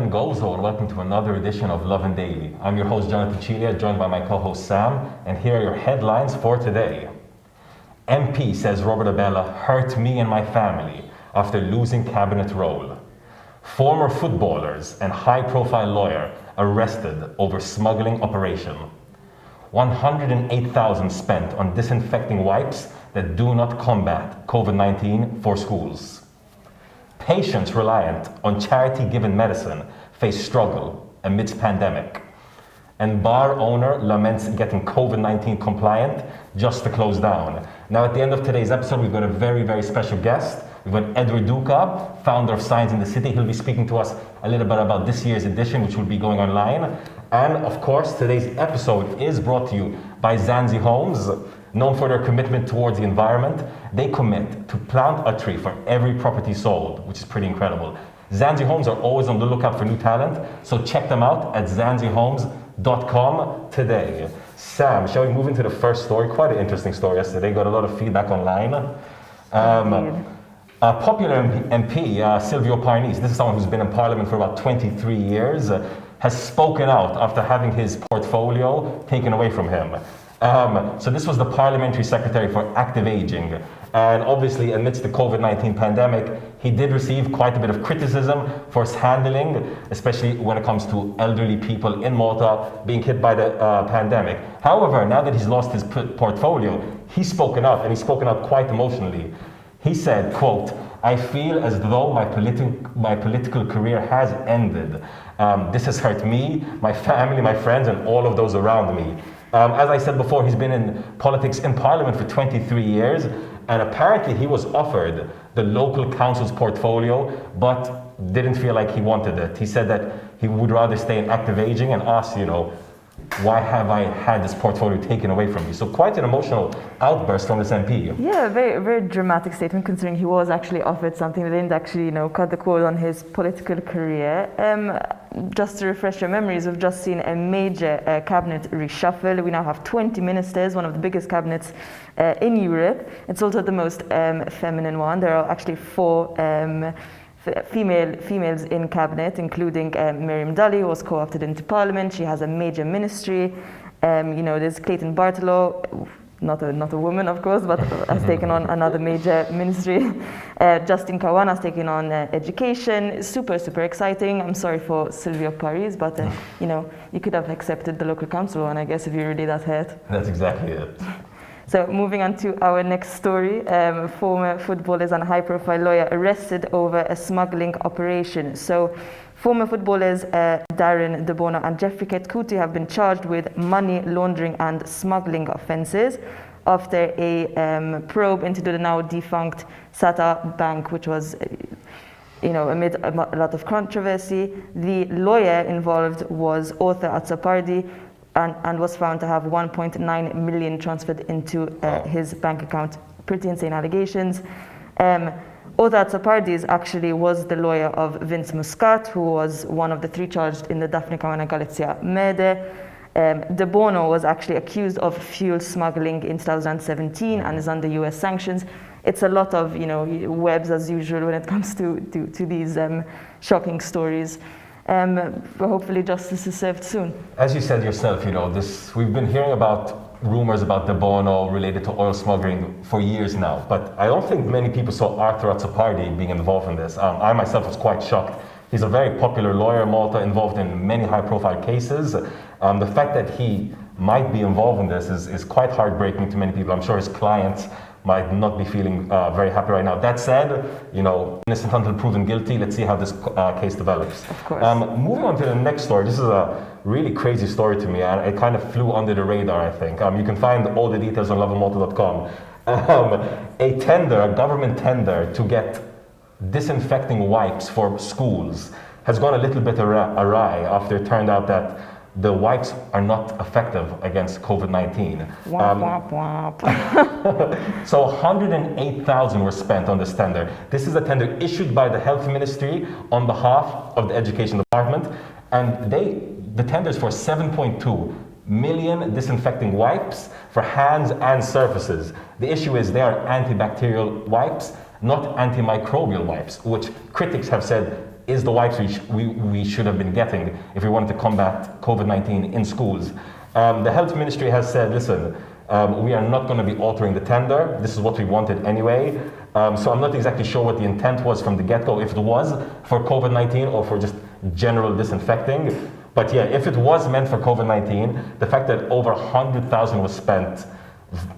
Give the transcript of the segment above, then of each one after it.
and Gozo, and welcome to another edition of Lovin Daily. I'm your host, Jonathan Chilia, joined by my co-host Sam, and here are your headlines for today. MP says Robert Abella hurt me and my family after losing cabinet role. Former footballers and high-profile lawyer arrested over smuggling operation. 108,000 spent on disinfecting wipes that do not combat COVID-19 for schools. Patients reliant on charity-given medicine face struggle amidst pandemic. And bar owner laments getting COVID-19 compliant just to close down. Now, at the end of today's episode, we've got a very, very special guest. We've got Edward Duca, founder of Signs in the City. He'll be speaking to us a little bit about this year's edition, which will be going online. And of course, today's episode is brought to you by Zanzi Homes. Known for their commitment towards the environment, they commit to plant a tree for every property sold, which is pretty incredible. Zanzi Homes are always on the lookout for new talent, so check them out at zanzihomes.com today. Sam, shall we move into the first story? Quite an interesting story yesterday, got a lot of feedback online. Popular MP, Silvio Parnis, this is someone who's been in Parliament for about 23 years, has spoken out after having his portfolio taken away from him. So this was the Parliamentary Secretary for Active Aging. And obviously, amidst the COVID-19 pandemic, he did receive quite a bit of criticism for his handling, especially when it comes to elderly people in Malta being hit by the pandemic. However, now that he's lost his portfolio, he's spoken out, and he's spoken out quite emotionally. He said, quote, "I feel as though my political career has ended. This has hurt me, my family, my friends, and all of those around me." As I said before, he's been in politics in Parliament for 23 years, and apparently he was offered the local council's portfolio, but didn't feel like he wanted it. He said that he would rather stay in active aging and ask, why have I had this portfolio taken away from me? So quite an emotional outburst from this MP. Yeah, very, very dramatic statement considering he was actually offered something that didn't actually, cut the cord on his political career. Just to refresh your memories, we've just seen a major cabinet reshuffle. We now have 20 ministers, one of the biggest cabinets in Europe. It's also the most feminine one. There are actually four females in cabinet, including Miriam Dalli, who was co-opted into Parliament. She has a major ministry. There's Clayton Bartolo, not a woman, of course, but has taken on another major ministry. Justin Kawan has taken on education. Super, super exciting. I'm sorry for Silvio Paris, but you could have accepted the local council one, I guess, if you're really that hurt. That's exactly it. So moving on to our next story, former footballers and high-profile lawyer arrested over a smuggling operation. So former footballers Darren De Bono and Jeffrey Ketkuti have been charged with money laundering and smuggling offences after a probe into the now defunct Sata Bank, which was amid a lot of controversy. The lawyer involved was Author Atsapardi, and was found to have 1.9 million transferred into his bank account. Pretty insane allegations. Author Atsapardis actually was the lawyer of Vince Muscat, who was one of the three charged in the Daphne Caruana Galizia murder. De Bono was actually accused of fuel smuggling in 2017 and is under US sanctions. It's a lot of webs as usual when it comes to these shocking stories. Hopefully justice is served soon. As you said yourself, we've been hearing about rumors about De Bono related to oil smuggling for years now, but I don't think many people saw Arthur Atsapardi being involved in this. I myself was quite shocked. He's a very popular lawyer in Malta, involved in many high-profile cases. The fact that he might be involved in this is quite heartbreaking to many people. I'm sure his clients might not be feeling very happy right now. That said, innocent until proven guilty. Let's see how this case develops. Of course. Moving on to the next story. This is a really crazy story to me, and it kind of flew under the radar, I think. You can find all the details on lovinmalta.com. A government tender to get disinfecting wipes for schools has gone a little bit awry after it turned out that the wipes are not effective against COVID-19. So 108,000 were spent on this tender. This is a tender issued by the Health Ministry on behalf of the Education Department, and the tender is for 7.2 million disinfecting wipes for hands and surfaces. The issue is they are antibacterial wipes, not antimicrobial wipes, which critics have said is the wipes we should have been getting if we wanted to combat COVID-19 in schools. The health ministry has said, listen, we are not going to be altering the tender. This is what we wanted anyway. So I'm not exactly sure what the intent was from the get-go, if it was for COVID-19 or for just general disinfecting. But yeah, if it was meant for COVID-19, the fact that over 100,000 was spent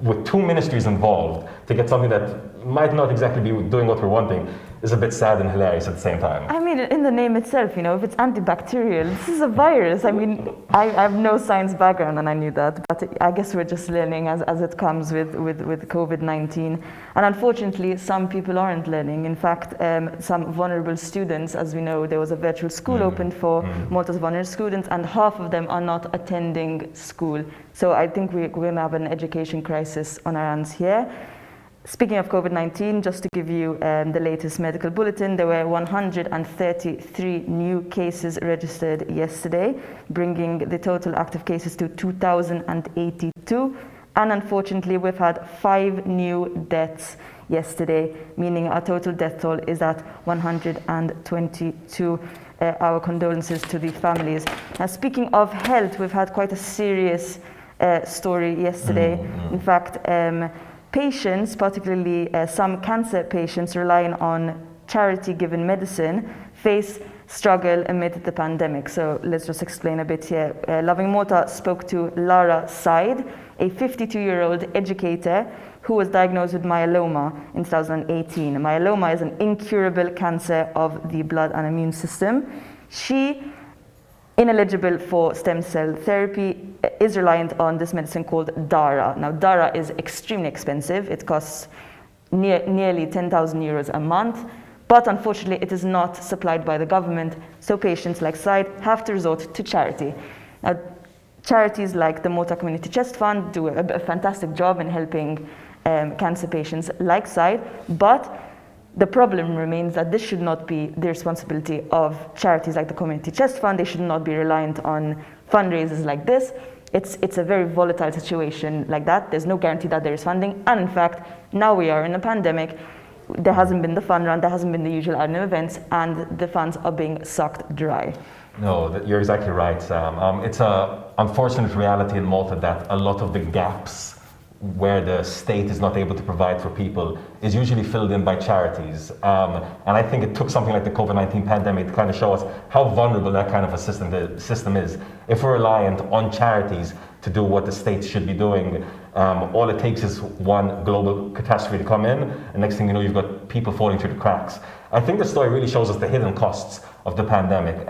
with 2 ministries involved to get something that might not exactly be doing what we're wanting is a bit sad and hilarious at the same time. I mean, in the name itself, you know, if it's antibacterial, this is a virus. I mean, I have no science background and I knew that, but I guess we're just learning as it comes with COVID-19. And unfortunately, some people aren't learning. In fact, some vulnerable students, as we know, there was a virtual school opened for Malta's vulnerable students, and half of them are not attending school. So I think we're going to have an education crisis on our hands here. Speaking of COVID-19, just to give you the latest medical bulletin, there were 133 new cases registered yesterday, bringing the total active cases to 2,082. And unfortunately, we've had 5 new deaths yesterday, meaning our total death toll is at 122. Our condolences to the families. Now, speaking of health, we've had quite a serious story yesterday. In fact, patients, particularly some cancer patients relying on charity-given medicine, face struggle amid the pandemic. So let's just explain a bit here. Lovin Malta spoke to Lara Said, a 52-year-old educator who was diagnosed with myeloma in 2018. Myeloma is an incurable cancer of the blood and immune system. She, ineligible for stem cell therapy, is reliant on this medicine called DARA. Now, DARA is extremely expensive. It costs nearly 10,000 euros a month, but unfortunately, it is not supplied by the government, so patients like Said have to resort to charity. Now, charities like the Malta Community Chest Fund do a fantastic job in helping cancer patients like Said, but the problem remains that this should not be the responsibility of charities like the Community Chest Fund. They should not be reliant on fundraisers like this. It's a very volatile situation like that. There's no guarantee that there is funding. And in fact, now we are in a pandemic. There hasn't been the fund run, there hasn't been the usual annual events, and the funds are being sucked dry. No, you're exactly right, Sam. It's an unfortunate reality in Malta that a lot of the gaps where the state is not able to provide for people is usually filled in by charities. And I think it took something like the COVID-19 pandemic to kind of show us how vulnerable that kind of a system is. If we're reliant on charities to do what the state should be doing, all it takes is one global catastrophe to come in, and next thing you know, you've got people falling through the cracks. I think the story really shows us the hidden costs of the pandemic.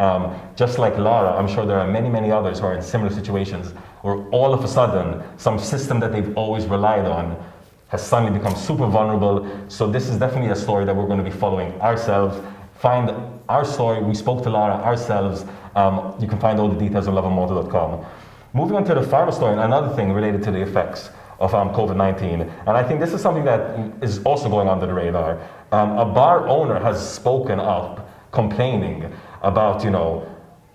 Just like Lara, I'm sure there are many, many others who are in similar situations where all of a sudden, some system that they've always relied on has suddenly become super vulnerable. So this is definitely a story that we're going to be following ourselves. Find our story. We spoke to Lara ourselves. You can find all the details on lovinmalta.com. Moving on to the final story, and another thing related to the effects of COVID-19. And I think this is something that is also going under the radar. A bar owner has spoken up complaining about,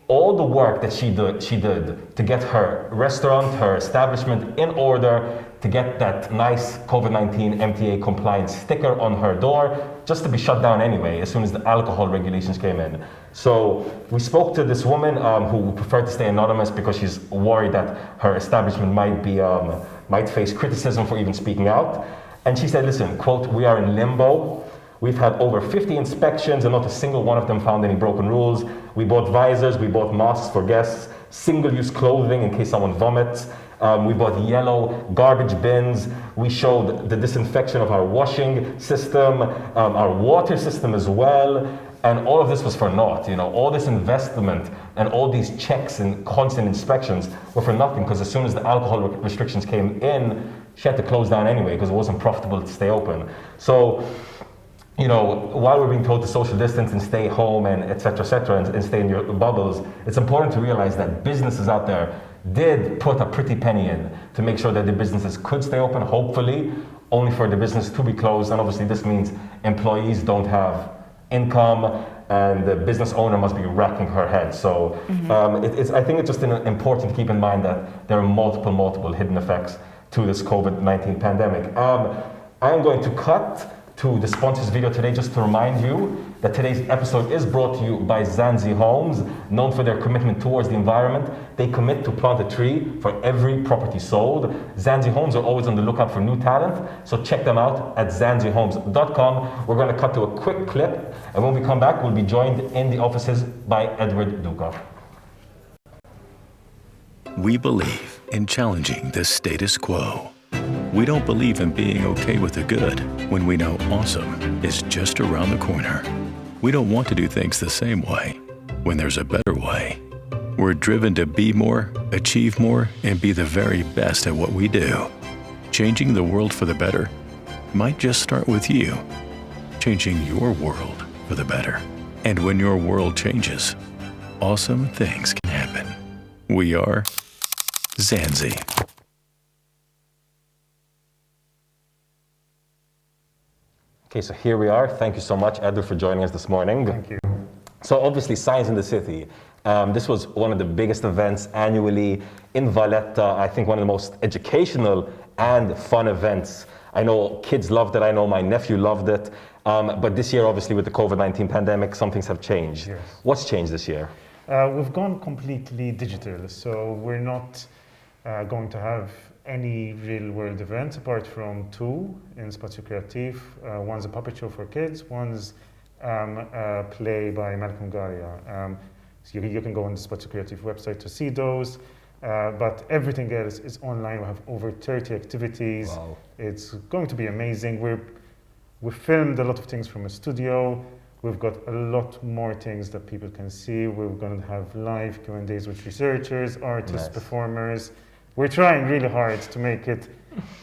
all the work that she did to get her restaurant, her establishment in order, to get that nice COVID-19 MTA compliant sticker on her door, just to be shut down anyway as soon as the alcohol regulations came in. So we spoke to this woman who preferred to stay anonymous because she's worried that her establishment might face criticism for even speaking out. And she said, listen, quote, "We are in limbo. We've had over 50 inspections and not a single one of them found any broken rules. We bought visors, we bought masks for guests, single-use clothing in case someone vomits. We bought yellow garbage bins. We showed the disinfection of our washing system, our water system as well. And all of this was for naught. All this investment and all these checks and constant inspections were for nothing, because as soon as the alcohol restrictions came in, she had to close down anyway because it wasn't profitable to stay open. So, while we're being told to social distance and stay home and et cetera, and stay in your bubbles, it's important to realize that businesses out there did put a pretty penny in to make sure that the businesses could stay open, hopefully, only for the business to be closed. And obviously this means employees don't have income and the business owner must be racking her head. So I think it's just important to keep in mind that there are multiple hidden effects to this COVID-19 pandemic. I'm going to cut to the sponsors video today just to remind you that today's episode is brought to you by Zanzi Homes, known for their commitment towards the environment. They commit to plant a tree for every property sold. Zanzi Homes are always on the lookout for new talent, so check them out at zanzihomes.com. We're going to cut to a quick clip, and when we come back, we'll be joined in the offices by Edward Duca. We believe in challenging the status quo. We don't believe in being okay with the good when we know awesome is just around the corner. We don't want to do things the same way when there's a better way. We're driven to be more, achieve more, and be the very best at what we do. Changing the world for the better might just start with you. Changing your world for the better. And when your world changes, awesome things can happen. We are Zanzi. Okay, so here we are. Thank you so much, Edward, for joining us this morning. Thank you. So obviously, Science in the City. This was one of the biggest events annually in Valletta. I think one of the most educational and fun events. I know kids loved it. I know my nephew loved it. But this year, obviously, with the COVID-19 pandemic, some things have changed. Yes. What's changed this year? We've gone completely digital, so we're not going to have any real-world events apart from two in Spazio Creative. One's a puppet show for kids, one's a play by Malta and Gozo. So you can go on the Spazio Creative website to see those. But everything else is online. We have over 30 activities. Wow. It's going to be amazing. We filmed a lot of things from a studio. We've got a lot more things that people can see. We're going to have live Q&As with researchers, artists, Nice. Performers. We're trying really hard to make it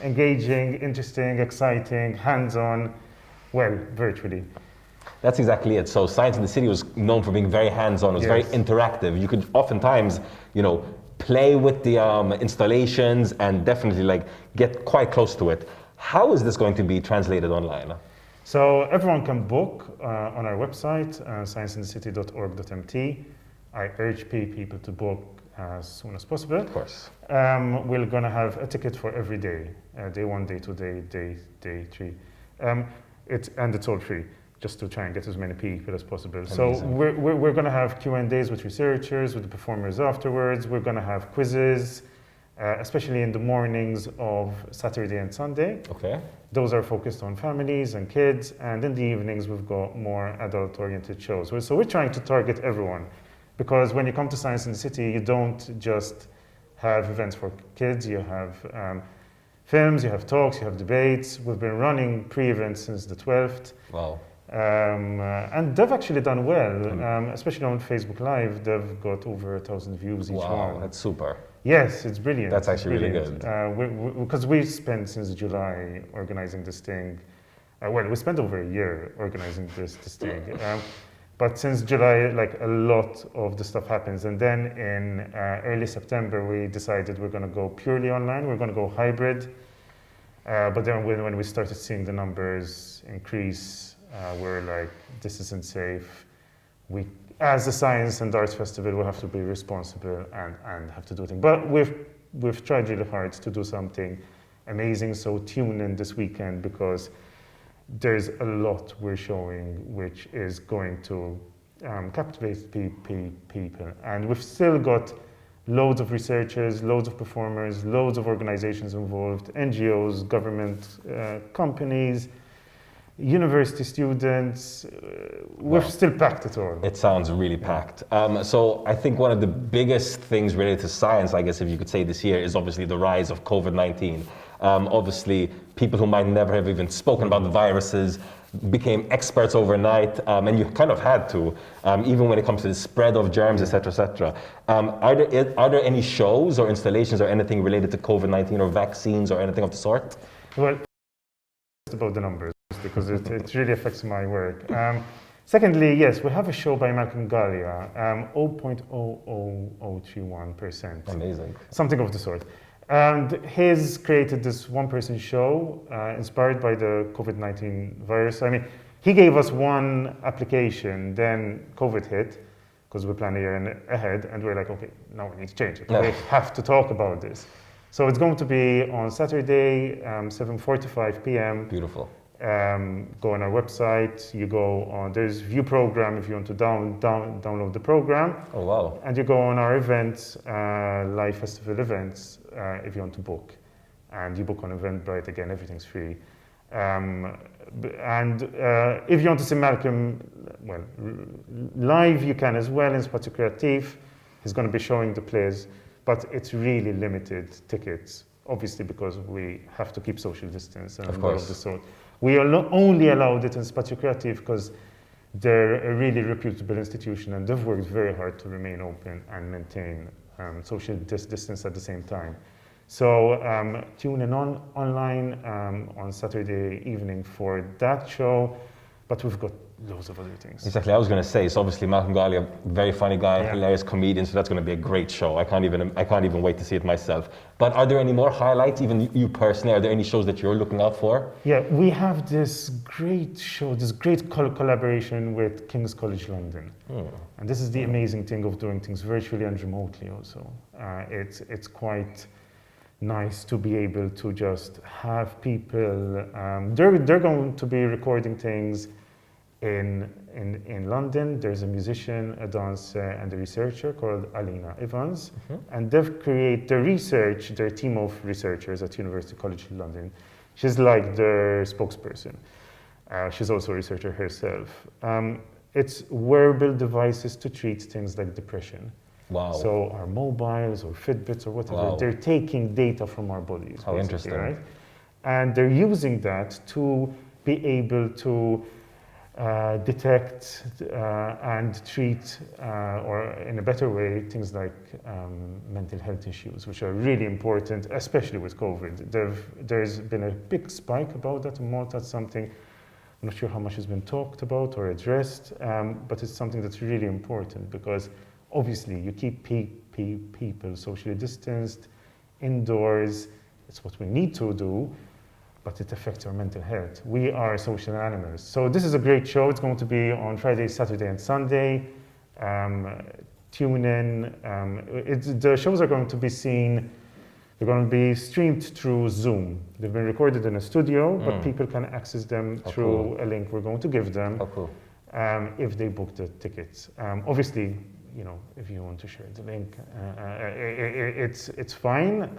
engaging, interesting, exciting, hands-on, well, virtually. That's exactly it. So Science in the City was known for being very hands-on. It was very Yes. interactive. You could oftentimes, play with the installations and definitely get quite close to it. How is this going to be translated online? So everyone can book on our website, scienceinthecity.org.mt. I urge people to book as soon as possible. Of course. We're going to have a ticket for every day, day 1, day 2, day 3. It's all free, just to try and get as many people as possible. Amazing. So we're going to have Q&As with researchers, with the performers afterwards. We're going to have quizzes, especially in the mornings of Saturday and Sunday. Okay. Those are focused on families and kids, and in the evenings we've got more adult-oriented shows. So we're trying to target everyone, because when you come to Science in the City, you don't just have events for kids, you have films, you have talks, you have debates. We've been running pre-events since the 12th. Wow. And they've actually done well, especially on Facebook Live. They've got over 1,000 views each Wow, one. that's super. Yes, it's brilliant. That's actually really good. Because we spent since July organizing this thing. We spent over a year organizing this thing. But since July, a lot of the stuff happens. And then in early September, we decided we're going to go purely online. We're going to go hybrid. But then when we started seeing the numbers increase, we're like, this isn't safe. We, as a science and arts festival, we have to be responsible and have to do things. But we've tried really hard to do something amazing. So tune in this weekend, because there's a lot we're showing which is going to captivate people. And we've still got loads of researchers, loads of performers, loads of organizations involved, NGOs, government companies, university students. We've still packed it all. It sounds really packed. So I think one of the biggest things related to science, I guess if you could say this year, is obviously the rise of COVID-19. Obviously, people who might never have even spoken about the viruses became experts overnight, and you kind of had to, even when it comes to the spread of germs, etc., etc. Are there any shows or installations or anything related to COVID-19 or vaccines or anything of the sort? Well, it's about the numbers, because it really affects my work. Secondly, yes, we have a show by Malcolm Gallia, 0.00031%. Amazing. Something of the sort. And he's created this one-person show inspired by the COVID-19 virus. I mean, he gave us one application, then COVID hit, because we planned a year ahead, and we're like, okay, now we need to change it. No. We have to talk about this. So it's going to be on Saturday, 7:45 p.m. Beautiful. go on our website, you go on, there's view program if you want to download the program. Oh, wow. And you go on our events, live festival events, if you want to book. And you book on Eventbrite, again, everything's free. If you want to see Malcolm, well, live you can as well in Spazio Creative. He's going to be showing the plays, but it's really limited tickets, obviously because we have to keep social distance and all of the sort. We are only allowed it in Spazio Creative because they're a really reputable institution and they've worked very hard to remain open and maintain social distance at the same time. So tune in online on Saturday evening for that show, but we've got loads of other things. Exactly, I was going to say, so obviously Malcolm Gali, a very funny guy, hilarious comedian, so that's going to be a great show. I can't even wait to see it myself. But are there any more highlights, even you personally, are there any shows that you're looking out for? Yeah, we have this great show, this great collaboration with King's College London. And this is the amazing thing of doing things virtually and remotely also. It's quite nice to be able to just have people, they're going to be recording things in London. There's a musician, a dancer, and a researcher called Alina Evans, and they've created their team of researchers at University College London. She's like their spokesperson. She's also a researcher herself. It's wearable devices to treat things like depression. Wow. So our mobiles or Fitbits or whatever, they're taking data from our bodies. How interesting. Right? And they're using that to be able to detect and treat, or in a better way, things like mental health issues, which are really important, especially with COVID. There's been a big spike about that in Malta. It's something, I'm not sure how much has been talked about or addressed, but it's something that's really important because obviously you keep people socially distanced, indoors. It's what we need to do, but it affects our mental health. We are social animals. So this is a great show. It's going to be on Friday, Saturday, and Sunday. Tune in. The shows are going to be seen, they're going to be streamed through Zoom. They've been recorded in a studio, but people can access them through a link we're going to give them if they book the tickets. Obviously, you know, if you want to share the link, it's fine.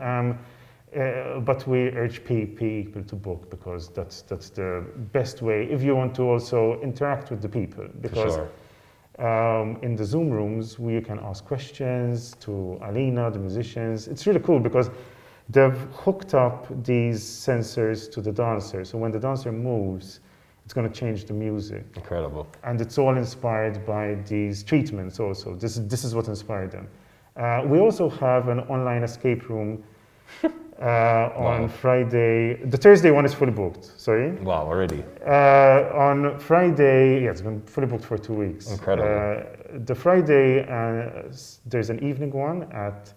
But we urge people to book because that's the best way if you want to also interact with the people. Because in the Zoom rooms, we can ask questions to Alina, the musicians. It's really cool because they've hooked up these sensors to the dancer. So when the dancer moves, it's going to change the music. Incredible. And it's all inspired by these treatments also. This is what inspired them. We also have an online escape room on Friday. The Thursday one is fully booked, sorry. Wow, already. On Friday, it's been fully booked for 2 weeks. Incredible. The Friday, there's an evening one at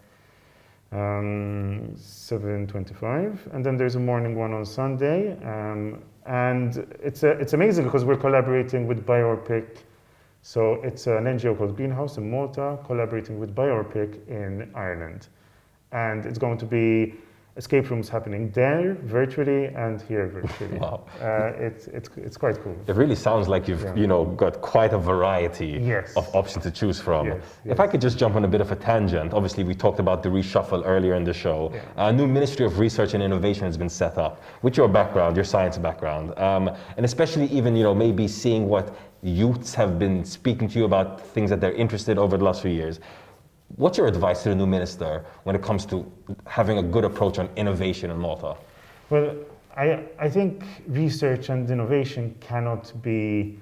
7:25, and then there's a morning one on Sunday. And it's amazing because we're collaborating with Biopic. So it's an NGO called Greenhouse in Malta, collaborating with Biopic in Ireland. And it's going to be escape rooms happening there virtually and here virtually. Wow. It's quite cool. It really sounds like you've got quite a variety of options to choose from. Yes. If I could just jump on a bit of a tangent, obviously we talked about the Reshuffle earlier in the show. A new Ministry of Research and Innovation has been set up with your background, your science background, and especially even maybe seeing what youths have been speaking to you about things that they're interested over the last few years. What's your advice to the new minister when it comes to having a good approach on innovation in Malta? Well, I think research and innovation cannot be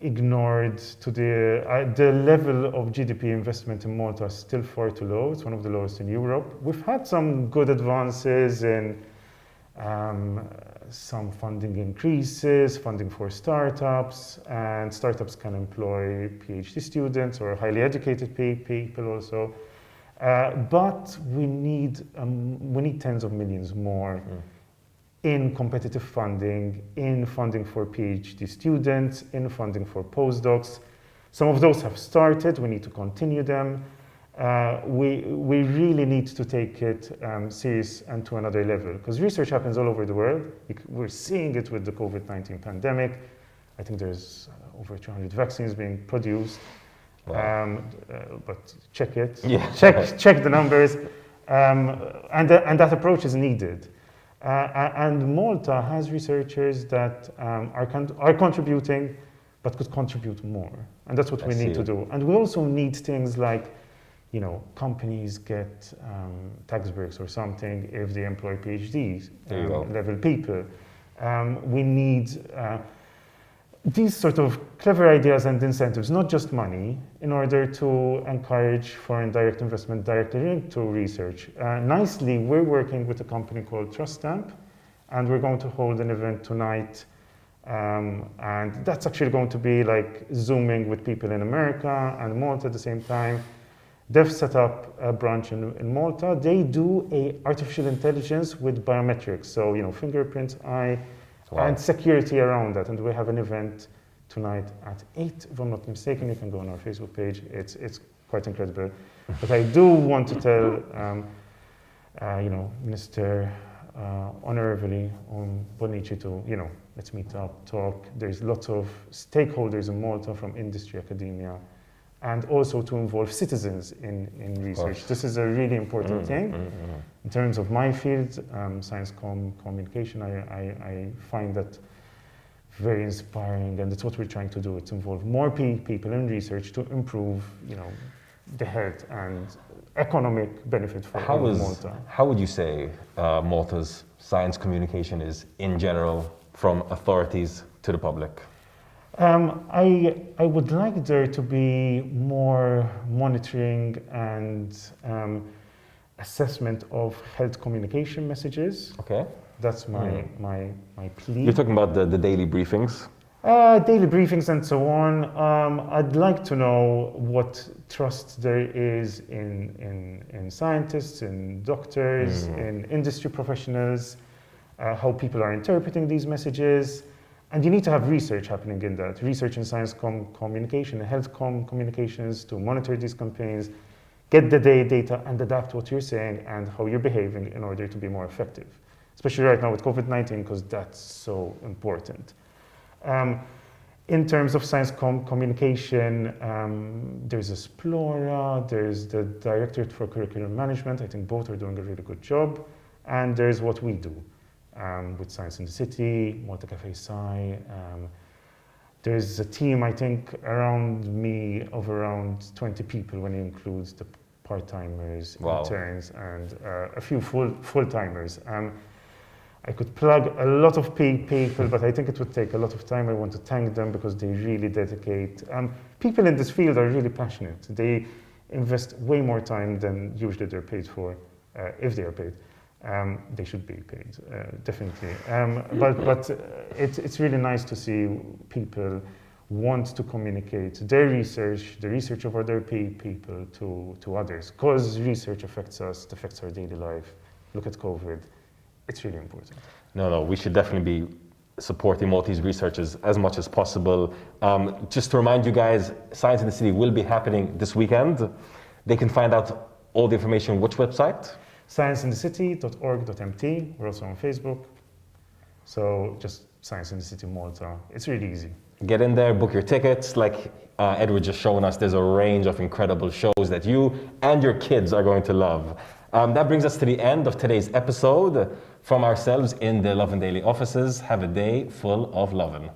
ignored. To the level of GDP investment in Malta is still far too low. It's one of the lowest in Europe. We've had some good advances in some funding increases, funding for startups, and startups can employ PhD students or highly educated people also. But we need tens of millions more in competitive funding, in funding for PhD students, in funding for postdocs. Some of those have started, we need to continue them. we really need to take it serious and to another level, because research happens all over the world. We're seeing it with the COVID-19 pandemic. I think there's over 200 vaccines being produced. Wow. But check it. Yeah. Check the numbers, and that approach is needed. And Malta has researchers that are contributing, but could contribute more, and that's what we need to do. And we also need things like, companies get tax breaks or something if they employ PhD level people. We need these sort of clever ideas and incentives, not just money, in order to encourage foreign direct investment directly into research. Nicely, we're working with a company called Trust Stamp, and we're going to hold an event tonight. And that's actually going to be like Zooming with people in America and Malta at the same time. They've set up a branch in Malta. They do artificial intelligence with biometrics, so fingerprints, eye, and security around that. And we have an event tonight at 8, if I'm not mistaken. You can go on our Facebook page. It's quite incredible. But I do want to tell, Minister Honorably Bonici to, let's meet up, talk. There's lots of stakeholders in Malta from industry, academia, and also to involve citizens in research. This is a really important thing. In terms of my field, science communication, I find that very inspiring, and it's what we're trying to do. It's involve more people in research to improve, the health and economic benefit for Malta. How would you say Malta's science communication is in general, from authorities to the public? I would like there to be more monitoring and assessment of health communication messages. Okay. That's my plea. You're talking about the daily briefings? Daily briefings and so on. I'd like to know what trust there is in scientists, in doctors, in industry professionals, how people are interpreting these messages. And you need to have research happening in that. Research in science communication, health communications, to monitor these campaigns, get the data and adapt what you're saying and how you're behaving in order to be more effective. Especially right now with COVID-19, because that's so important. In terms of science communication, there's Esplora, there's the Directorate for Curriculum Management. I think both are doing a really good job. And there's what we do. With Science in the City, Malta Cafe Sci. There's a team, I think, around me of around 20 people when it includes the part-timers, interns, and a few full-timers. I could plug a lot of people, but I think it would take a lot of time. I want to thank them because they really dedicate. People in this field are really passionate. They invest way more time than usually they're paid for, if they are paid. They should be paid, definitely. But it's really nice to see people want to communicate their research, the research of other people to others, because research affects us, it affects our daily life. Look at COVID. It's really important. No, we should definitely be supporting Maltese researchers as much as possible. Just to remind you guys, Science in the City will be happening this weekend. They can find out all the information on which website? scienceinthecity.org.mt. We're also on Facebook. So just Science in the City Malta. It's really easy. Get in there, book your tickets. Like Edward just shown us, there's a range of incredible shows that you and your kids are going to love. That brings us to the end of today's episode. From ourselves in the Lovin Daily offices, have a day full of lovin'.